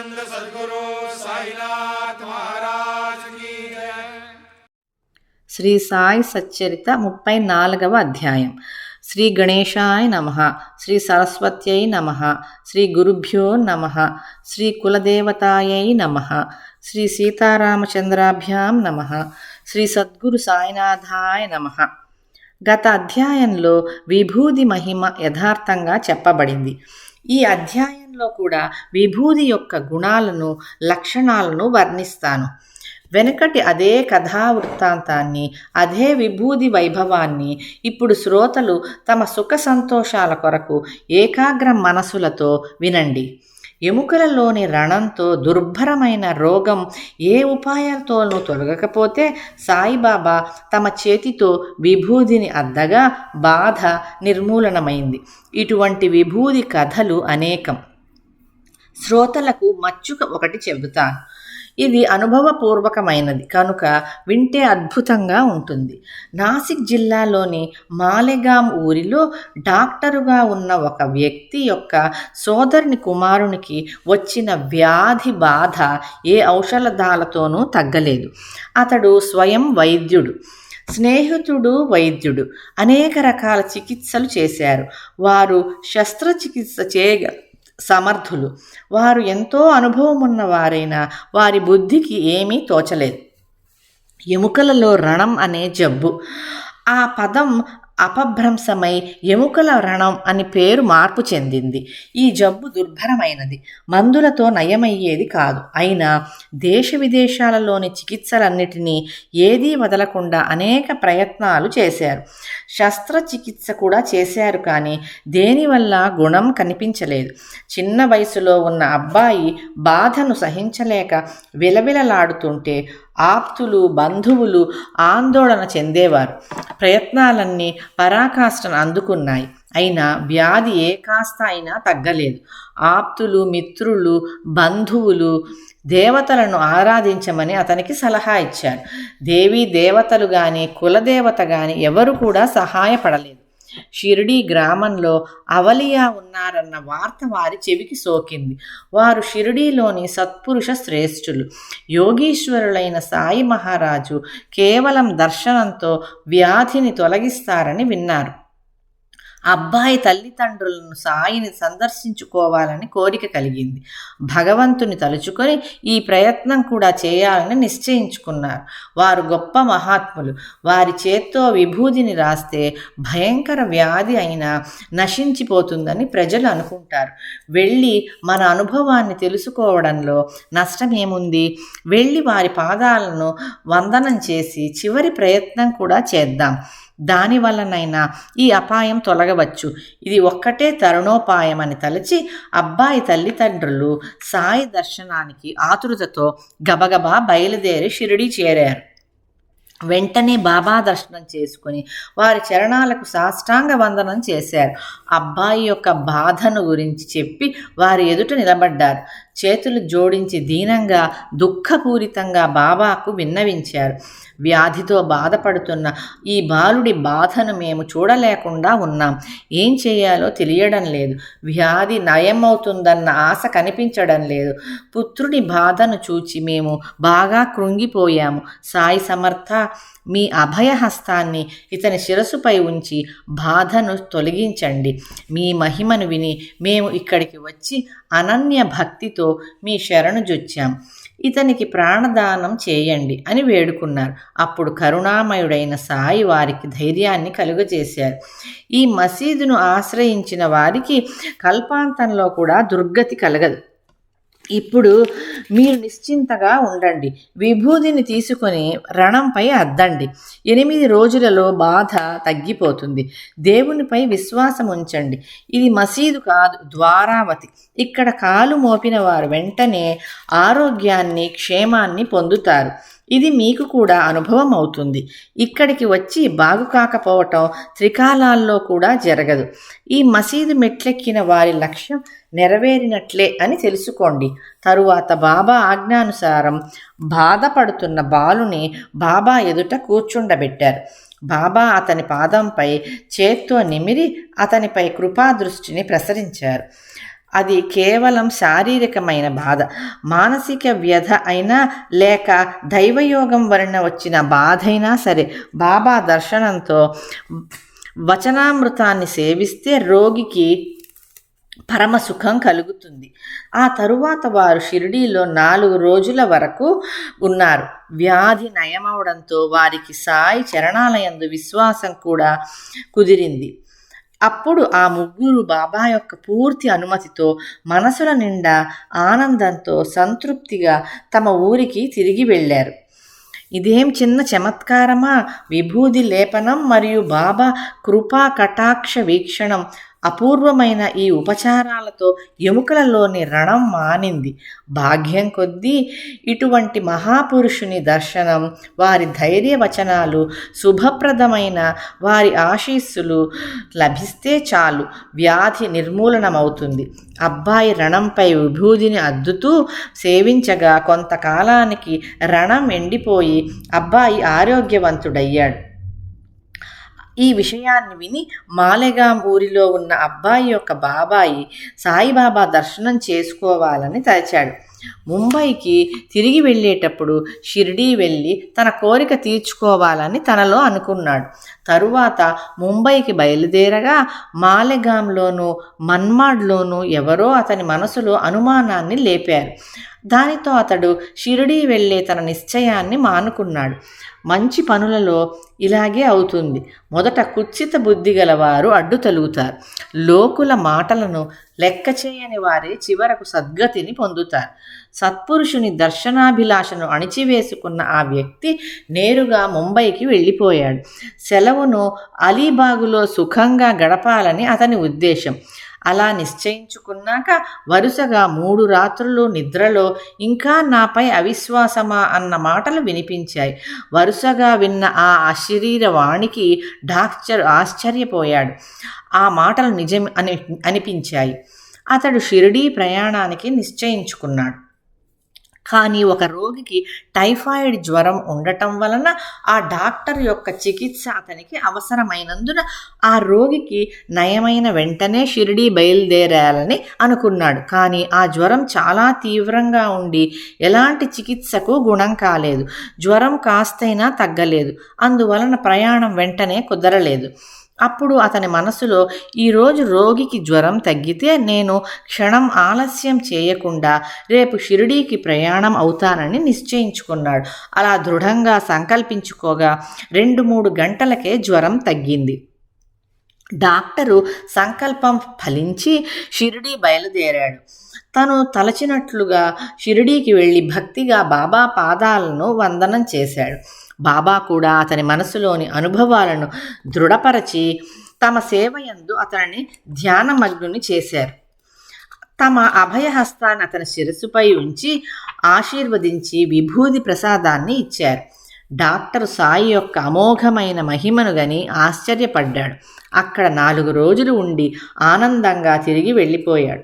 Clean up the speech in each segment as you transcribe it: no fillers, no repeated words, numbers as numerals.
सच्चिदानंद सद्गुरु साईनाथ महाराज की जय। శ్రీ సాయి సచ్చరిత 34వ అధ్యాయం. శ్రీ గణేశాయ నమః. శ్రీ సరస్వత్యై నమః. శ్రీ గురుభ్యో నమః. శ్రీ కులదేవతాయై నమః. శ్రీ సీతారామచంద్రాభ్యాం నమః. శ్రీ సద్గురు సాయినాథాయ నమః. గత అధ్యాయంలో విభూది మహిమ యథార్థంగా చెప్పబడింది. ఈ అధ్యాయంలో కూడా విభూది యొక్క గుణాలను, లక్షణాలను వర్ణిస్తాను. వెనుకటి అదే కథా వృత్తాంతాన్ని, అదే విభూది వైభవాన్ని ఇప్పుడు శ్రోతలు తమ సుఖ సంతోషాల కొరకు ఏకాగ్ర మనసులతో వినండి. ఎముకలలోని రణంతో దుర్భరమైన రోగం ఏ ఉపాయాలతోనూ తొలగకపోతే సాయిబాబా తమ చేతితో విభూదిని అద్దగా బాధ నిర్మూలనమైంది. ఇటువంటి విభూది కథలు అనేకం. శ్రోతలకు మచ్చుక ఒకటి చెబుతాను. ఇది అనుభవపూర్వకమైనది కనుక వింటే అద్భుతంగా ఉంటుంది. నాసిక్ జిల్లాలోని మాలెగాం ఊరిలో డాక్టరుగా ఉన్న ఒక వ్యక్తి యొక్క సోదరుని కుమారునికి వచ్చిన వ్యాధి బాధ ఏ ఔషధాలతోనూ తగ్గలేదు. అతడు స్వయం వైద్యుడు, స్నేహితుడు వైద్యుడు. అనేక రకాల చికిత్సలు చేశారు. వారు శస్త్రచికిత్స సమర్థులు. వారు ఎంతో అనుభవం ఉన్నవారైనా వారి బుద్ధికి ఏమీ తోచలేదు. ఎముకలలో రణం అనే జబ్బు. ఆ పదం అపభ్రంశమై ఎముకల రణం అని పేరు మార్పు చెందింది. ఈ జబ్బు దుర్భరమైనది, మందులతో నయమయ్యేది కాదు. అయినా దేశ విదేశాలలోని చికిత్సలన్నిటినీ ఏదీ వదలకుండా అనేక ప్రయత్నాలు చేశారు. శస్త్రచికిత్స కూడా చేశారు, కానీ దేనివల్ల గుణం కనిపించలేదు. చిన్న వయసులో ఉన్న అబ్బాయి బాధను సహించలేక విలవిలలాడుతుంటే ఆప్తులు, బంధువులు ఆందోళన చెందేవారు. ప్రయత్నాలన్నీ పరాకాష్ఠను అందుకున్నాయి. అయినా వ్యాధి ఏ కాస్త అయినా తగ్గలేదు. ఆప్తులు, మిత్రులు, బంధువులు దేవతలను ఆరాధించమని అతనికి సలహా ఇచ్చారు. దేవీ దేవతలు కానీ కులదేవత కానీ ఎవరు కూడా సహాయపడలేదు. షిరిడీ గ్రామంలో అవలియా ఉన్నారన్న వార్త వారి చెవికి సోకింది. వారు షిరిడీలోని సత్పురుష శ్రేష్ఠులు, యోగీశ్వరులైన సాయి మహారాజు కేవలం దర్శనంతో వ్యాధిని తొలగిస్తారని విన్నారు. అబ్బాయి తల్లిదండ్రులను సాయిని సందర్శించుకోవాలని కోరిక కలిగింది. భగవంతుని తలుచుకొని ఈ ప్రయత్నం కూడా చేయాలని నిశ్చయించుకున్నారు. వారు గొప్ప మహాత్ములు. వారి చేత్తో విభూదిని రాస్తే భయంకర వ్యాధి అయినా నశించిపోతుందని ప్రజలు అనుకుంటారు. వెళ్ళి మన అనుభవాన్ని తెలుసుకోవడంలో నష్టమేముంది? వెళ్ళి వారి పాదాలను వందనం చేసి చివరి ప్రయత్నం కూడా చేద్దాం. దానివల్లనైనా ఈ అపాయం తొలగవచ్చు. ఇది ఒక్కటే తరుణోపాయం అని తలచి అబ్బాయి తల్లిదండ్రులు సాయి దర్శనానికి ఆతురతతో గబగబా బయలుదేరి షిరిడీ చేరారు. వెంటనే బాబా దర్శనం చేసుకుని వారి చరణాలకు సాష్టాంగ వందనం చేశారు. అబ్బాయి యొక్క బాధను గురించి చెప్పి వారి ఎదుట నిలబడ్డారు. చేతులు జోడించి దీనంగా, దుఃఖపూరితంగా బాబాకు విన్నవించారు. వ్యాధితో బాధపడుతున్న ఈ బాలుడి బాధను మేము చూడలేకుండా ఉన్నాం. ఏం చేయాలో తెలియడం లేదు. వ్యాధి నయమవుతుందన్న ఆశ కనిపించడం లేదు. పుత్రుని బాధను చూచి మేము బాగా కృంగిపోయాము. సాయి సమర్థ, మీ అభయహస్తాన్ని ఇతని శిరస్సుపై ఉంచి బాధను తొలగించండి. మీ మహిమను విని మేము ఇక్కడికి వచ్చి అనన్య భక్తితో మీ శరణు జొచ్చాం. ఇతనికి ప్రాణదానం చేయండి అని వేడుకున్నారు. అప్పుడు కరుణామయుడైన సాయి వారికి ధైర్యాన్ని కలుగజేశారు. ఈ మసీదును ఆశ్రయించిన వారికి కల్పాంతంలో కూడా దుర్గతి కలగదు. ఇప్పుడు మీరు నిశ్చింతగా ఉండండి. విభూదిని తీసుకొని రణంపై అద్దండి. 8 రోజులలో బాధ తగ్గిపోతుంది. దేవునిపై విశ్వాసం ఉంచండి. ఇది మసీదు కాదు, ద్వారావతి. ఇక్కడ కాలు మోపిన వారు వెంటనే ఆరోగ్యాన్ని, క్షేమాన్ని పొందుతారు. ఇది మీకు కూడా అనుభవం అవుతుంది. ఇక్కడికి వచ్చి బాగు కాకపోవటం త్రికాలాల్లో కూడా జరగదు. ఈ మసీదు మెట్లెక్కిన వారి లక్ష్యం నెరవేరినట్లే అని తెలుసుకోండి. తరువాత బాబా ఆజ్ఞానుసారం బాధపడుతున్న బాలుని బాబా ఎదుట కూర్చుండబెట్టారు. బాబా అతని పాదంపై చేత్తో నిమిరి అతనిపై కృపాదృష్టిని ప్రసరించారు. అది కేవలం శారీరకమైన బాధ, మానసిక వ్యధ అయినా లేక దైవయోగం వలన వచ్చిన బాధ అయినా సరే బాబా దర్శనంతో వచనామృతాన్ని సేవిస్తే రోగికి పరమ సుఖం కలుగుతుంది. ఆ తరువాత వారు షిరిడీలో 4 రోజుల వరకు ఉన్నారు. వ్యాధి నయమవడంతో వారికి సాయి చరణాలయందు విశ్వాసం కూడా కుదిరింది. అప్పుడు ఆ ముగ్గురు బాబా యొక్క పూర్తి అనుమతితో మనసుల నిండా ఆనందంతో సంతృప్తిగా తమ ఊరికి తిరిగి వెళ్ళారు. ఇదేం చిన్న చమత్కారమా! విభూది లేపనం మరియు బాబా కృపా కటాక్ష వీక్షణం అపూర్వమైన ఈ ఉపచారాలతో ఎముకలలోని రణం మానింది. భాగ్యం కొద్దీ ఇటువంటి మహాపురుషుని దర్శనం, వారి ధైర్యవచనాలు, శుభప్రదమైన వారి ఆశీస్సులు లభిస్తే చాలు, వ్యాధి నిర్మూలనమవుతుంది. అబ్బాయి రణంపై విభూదిని అద్దుతూ సేవించగా కొంతకాలానికి రణం ఎండిపోయి అబ్బాయి ఆరోగ్యవంతుడయ్యాడు. ఈ విషయాన్ని విని మాలెగాం ఊరిలో ఉన్న అబ్బాయి యొక్క బాబాయి సాయిబాబా దర్శనం చేసుకోవాలని తలచాడు. ముంబైకి తిరిగి వెళ్ళేటప్పుడు షిరిడీ వెళ్ళి తన కోరిక తీర్చుకోవాలని తనలో అనుకున్నాడు. తరువాత ముంబైకి బయలుదేరగా మాలెగాంలోనూ మన్మాడ్లోనూ ఎవరో అతని మనసులో అనుమానాన్ని లేపారు. దానితో అతడు షిరిడీ వెళ్ళే తన నిశ్చయాన్ని మానుకున్నాడు. మంచి పనులలో ఇలాగే అవుతుంది. మొదట కుత్సిత బుద్ధి గలవారు అడ్డు తలుగుతారు. లోకుల మాటలను లెక్క చేయని వారే చివరకు సద్గతిని పొందుతారు. సత్పురుషుని దర్శనాభిలాషను అణిచివేసుకున్న ఆ వ్యక్తి నేరుగా ముంబైకి వెళ్ళిపోయాడు. సెలవును అలీబాగులో సుఖంగా గడపాలని అతని ఉద్దేశం. అలా నిశ్చయించుకున్నాక వరుసగా 3 రాత్రులు నిద్రలో ఇంకా నాపై అవిశ్వాసమా అన్న మాటలు వినిపించాయి. వరుసగా విన్న ఆ అశరీర వాణికి డాక్టర్ ఆశ్చర్యపోయాడు. ఆ మాటలు నిజం అనిపించాయి. అతడు షిరిడీ ప్రయాణానికి నిశ్చయించుకున్నాడు. కానీ ఒక రోగికి టైఫాయిడ్ జ్వరం ఉండటం వలన ఆ డాక్టర్ యొక్క చికిత్స అతనికి అవసరమైనందున ఆ రోగికి నయమైన వెంటనే షిరిడీ బయలుదేరాలని అనుకున్నాడు. కానీ ఆ జ్వరం చాలా తీవ్రంగా ఉండి ఎలాంటి చికిత్సకు గుణం కాలేదు. జ్వరం కాస్తైనా తగ్గలేదు. అందువలన ప్రయాణం వెంటనే కుదరలేదు. అప్పుడు అతని మనసులో, ఈరోజు రోగికి జ్వరం తగ్గితే నేను క్షణం ఆలస్యం చేయకుండా రేపు షిరిడీకి ప్రయాణం అవుతానని నిశ్చయించుకున్నాడు. అలా దృఢంగా సంకల్పించుకోగా 2-3 గంటలకే జ్వరం తగ్గింది. డాక్టరు సంకల్పం ఫలించి షిరిడీ బయలుదేరాడు. తను తలచినట్లుగా షిరిడీకి వెళ్ళి భక్తిగా బాబా పాదాలను వందనం చేశాడు. బాబా కూడా అతని మనసులోని అనుభవాలను దృఢపరచి తమ సేవయందు అతనిని ధ్యానమగ్నుని చేశారు. తమ అభయహస్తాన్ని అతని శిరస్సుపై ఉంచి ఆశీర్వదించి విభూది ప్రసాదాన్ని ఇచ్చారు. డాక్టర్ సాయి యొక్క అమోఘమైన మహిమను గని ఆశ్చర్యపడ్డాడు. అక్కడ 4 రోజులు ఉండి ఆనందంగా తిరిగి వెళ్ళిపోయాడు.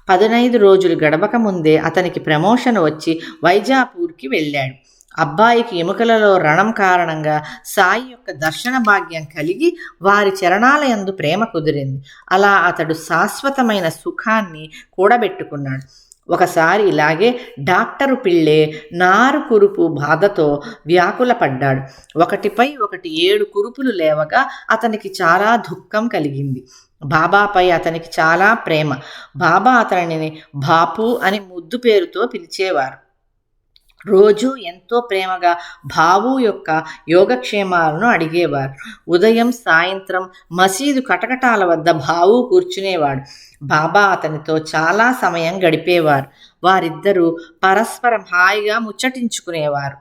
15 రోజులు గడవక ముందే అతనికి ప్రమోషన్ వచ్చి వైజాపూర్కి వెళ్ళాడు. అబ్బాయికి ఎముకలలో రణం కారణంగా సాయి యొక్క దర్శన భాగ్యం కలిగి వారి చరణాలయందు ప్రేమ కుదిరింది. అలా అతడు శాశ్వతమైన సుఖాన్ని కూడబెట్టుకున్నాడు. ఒకసారి ఇలాగే డాక్టరు పిళ్ళే నారు కురుపు బాధతో వ్యాకులపడ్డాడు. ఒకటిపై ఒకటి 7 కురుపులు లేవగా అతనికి చాలా దుఃఖం కలిగింది. బాబాపై అతనికి చాలా ప్రేమ. బాబా అతనిని బాపు అని ముద్దు పేరుతో పిలిచేవారు. రోజు ఎంతో ప్రేమగా బాబు యొక్క యోగక్షేమాలను అడిగేవారు. ఉదయం సాయంత్రం మసీదు కటకటాల వద్ద బాబు కూర్చునేవాడు. బాబా అతనితో చాలా సమయం గడిపేవారు. వారిద్దరూ పరస్పరం హాయిగా ముచ్చటించుకునేవారు.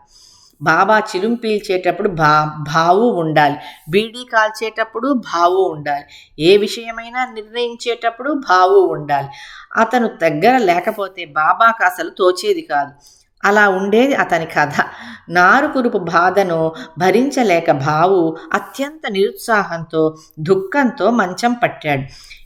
బాబా చిలుం పీల్చేటప్పుడు బావు ఉండాలి, బీడీ కాల్చేటప్పుడు బావు ఉండాలి, ఏ విషయమైనా నిర్ణయించేటప్పుడు బావు ఉండాలి. అతను దగ్గర లేకపోతే బాబాకు అసలు తోచేది కాదు. అలా ఉండేది అతని కథ. నారు కురుపు బాధను భరించలేక బావు అత్యంత నిరుత్సాహంతో దుఃఖంతో మంచం పట్టాడు.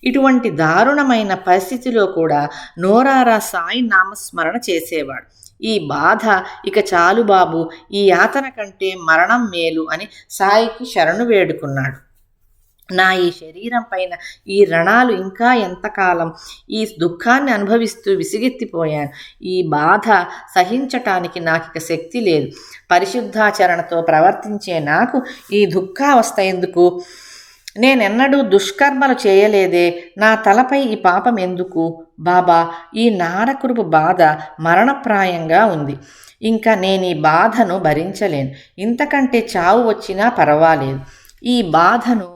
ఇటువంటి దారుణమైన పరిస్థితిలో కూడా నోరారా సాయి నామస్మరణ చేసేవాడు. ఈ బాధ ఇక చాలు బాబు, ఈ యాతన కంటే మరణం మేలు అని సాయికి శరణు వేడుకున్నాడు. నా ఈ శరీరం పైన ఈ రణాలు ఇంకా ఎంతకాలం? ఈ దుఃఖాన్ని అనుభవిస్తూ విసిగెత్తిపోయాను. ఈ బాధ సహించటానికి నాకిక శక్తి లేదు. పరిశుద్ధాచరణతో ప్రవర్తించే నాకు ఈ దుఃఖావస్థ ఎందుకు? నేనెన్నడూ దుష్కర్మలు చేయలేదే, నా తలపై ఈ పాపం ఎందుకు? బాబా, ఈ నారకురుపు బాధ మరణప్రాయంగా ఉంది. ఇంకా నేను ఈ బాధను భరించలేను. ఇంతకంటే చావు వచ్చినా పర్వాలేదు. ఈ బాధను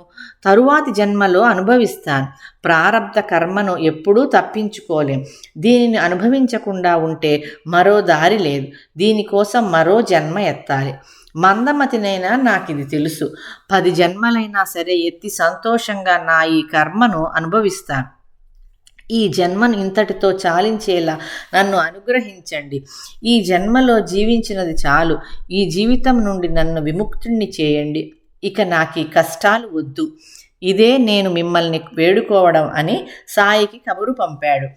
తరువాతి జన్మలో అనుభవిస్తాను. ప్రారబ్ధ కర్మను ఎప్పుడూ తప్పించుకోలేం. దీనిని అనుభవించకుండా ఉంటే మరో దారి లేదు. దీనికోసం మరో జన్మ ఎత్తాలి. మందమతినైనా నాకిది తెలుసు. 10 జన్మలైనా సరే ఎత్తి సంతోషంగా నా ఈ కర్మను అనుభవిస్తాను. ఈ జన్మను ఇంతటితో చాలించేలా నన్ను అనుగ్రహించండి. ఈ జన్మలో జీవించినది చాలు. ఈ జీవితం నుండి నన్ను విముక్తుణ్ణి చేయండి. ఇక నాకు ఈ కష్టాలు వద్దు. ఇదే నేను మిమ్మల్ని వేడుకోవడం అని సాయికి కబురు పంపాడు.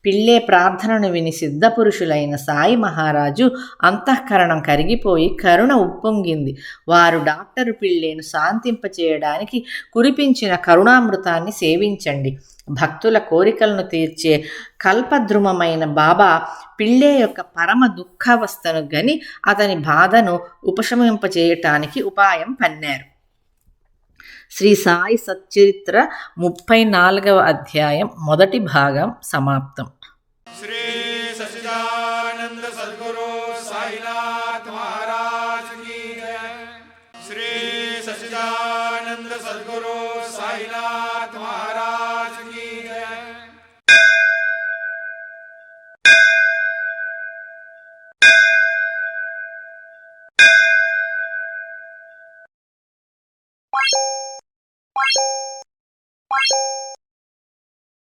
పిల్లే ప్రార్థనను విని సిద్ధపురుషులైన సాయి మహారాజు అంతఃకరణం కరిగిపోయి కరుణ ఉప్పొంగింది. వారు డాక్టరు పిల్లేను శాంతింపచేయడానికి కురిపించిన కరుణామృతాన్ని సేవించండి. భక్తుల కోరికలను తీర్చే కల్పద్రుమమైన బాబా పిల్లే యొక్క పరమ దుఃఖావస్థను గని అతని బాధను ఉపశమింపచేయటానికి ఉపాయం పన్నారు. శ్రీ సాయి సచ్చరిత్ర 34వ అధ్యాయం మొదటి భాగం సమాప్తం. శ్రీ సచ్చిదానంద సద్గురు సాయినాథ్ మహారాజ్ కీ జయ. శ్రీ సచ్చిదానంద సద్గురు సాయినాథ్ మహారాజ్